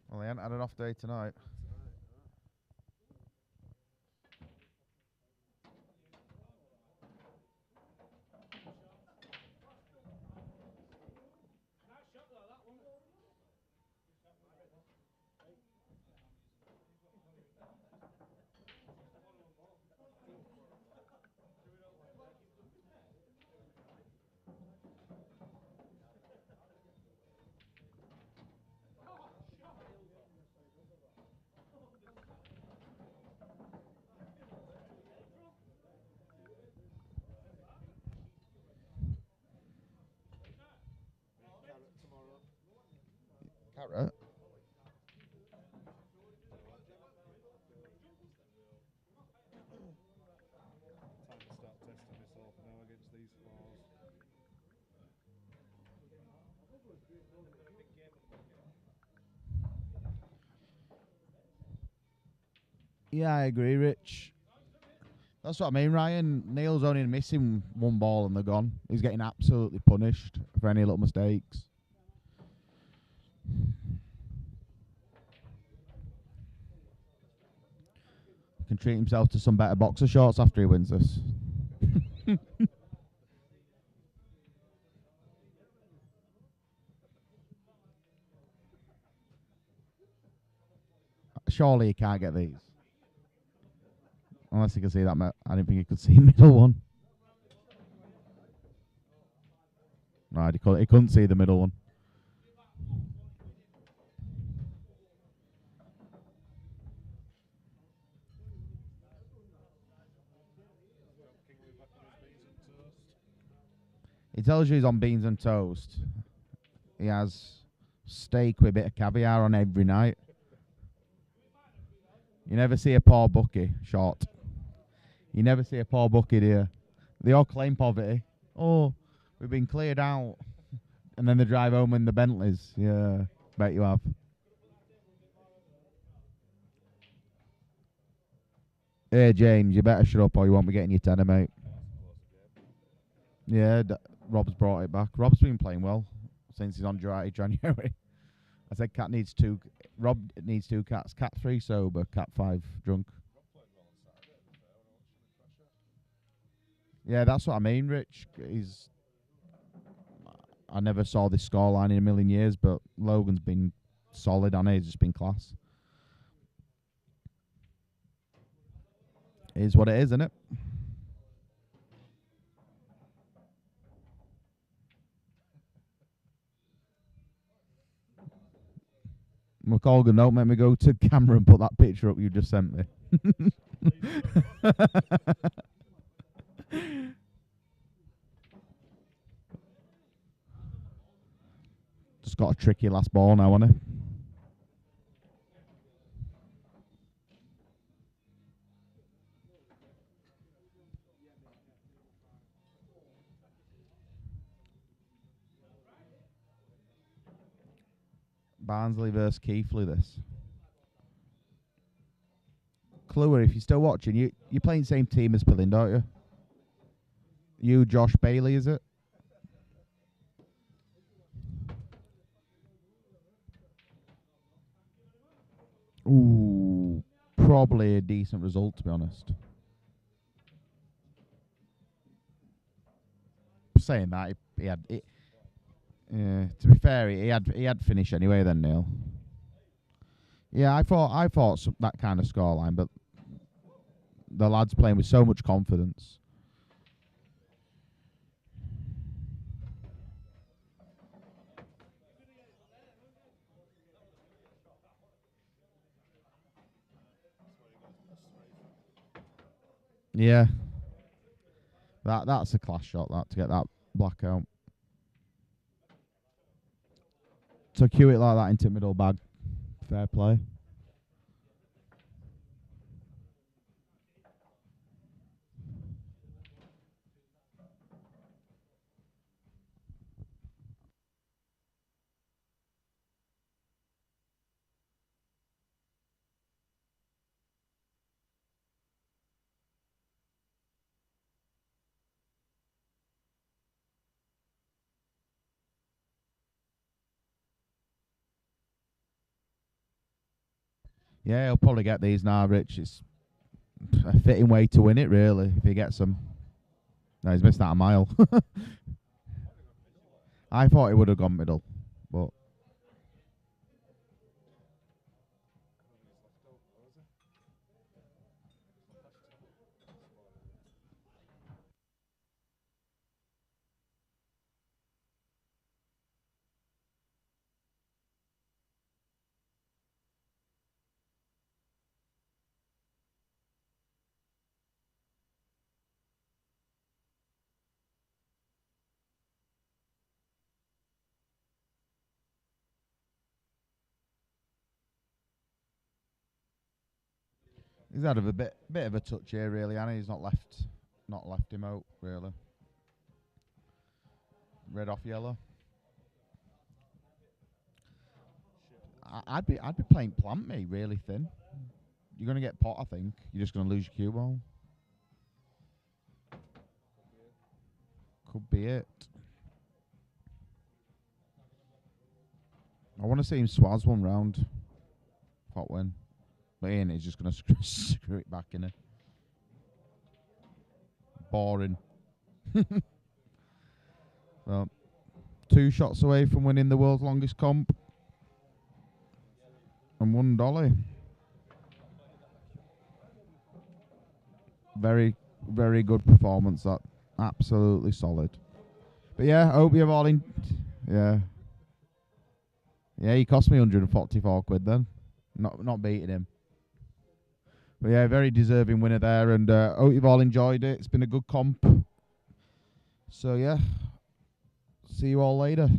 Well, they haven't had an off day tonight. Carrot. Time to start testing myself now against these floors. Yeah, I agree, Rich. That's what I mean, Ryan. Neil's only missing one ball and they're gone. He's getting absolutely punished for any little mistakes. Can treat himself to some better boxer shorts after he wins this. Surely he can't get these. Unless he can see that. I didn't think he could see middle one. Right, he couldn't see the middle one. He tells you he's on beans and toast. He has steak with a bit of caviar on every night. You never see a poor bookie short. You never see a poor bookie, do you? They all claim poverty. Oh, we've been cleared out. And then they drive home in the Bentleys. Yeah, bet you have. Hey, James, you better shut up or you won't be getting your tenner, mate. Yeah, Rob's brought it back. Rob's been playing well since he's on dry January. I said Cat needs two. Rob needs two cats. Cat 3 sober, Cat 5 drunk. Yeah, that's what I mean, Rich. I never saw this scoreline in a million years, but Logan's been solid on it. He's just been class. It is what it is, isn't it? McColgan, don't make me go to camera and put that picture up you just sent me. Just got a tricky last ball now, hasn't he? Barnsley versus Keighley, this. Cluer, if you're still watching, you're playing the same team as Pillin, don't you? You, Josh Bailey, is it? Ooh, probably a decent result, to be honest. Saying that, he had it. Yeah, to be fair, he had finished anyway. Then Neil. Yeah, I thought that kind of scoreline, but the lads playing with so much confidence. Yeah, that's a class shot. That to get that blackout. To cue it like that into middle bag, fair play. Yeah, he'll probably get these now, Rich. It's a fitting way to win it, really, if he gets them. No, he's missed out a mile. I thought he would have gone middle, but he's had a bit of a touch here, really, and he's not left him out, really. Red off yellow. I'd be playing plant me really thin. You're gonna get pot, I think. You're just gonna lose your cue ball. Could be it. I want to see him swaz one round. Pot win. But Ian is just gonna screw it back in it. Boring. Well, 2 shots away from winning the world's longest comp. And $1. Very, very good performance. That absolutely solid. But yeah, I hope you've all yeah. Yeah, he cost me 144 quid then. Not beating him. But yeah, very deserving winner there, and hope you've all enjoyed it. It's been a good comp. So yeah, see you all later.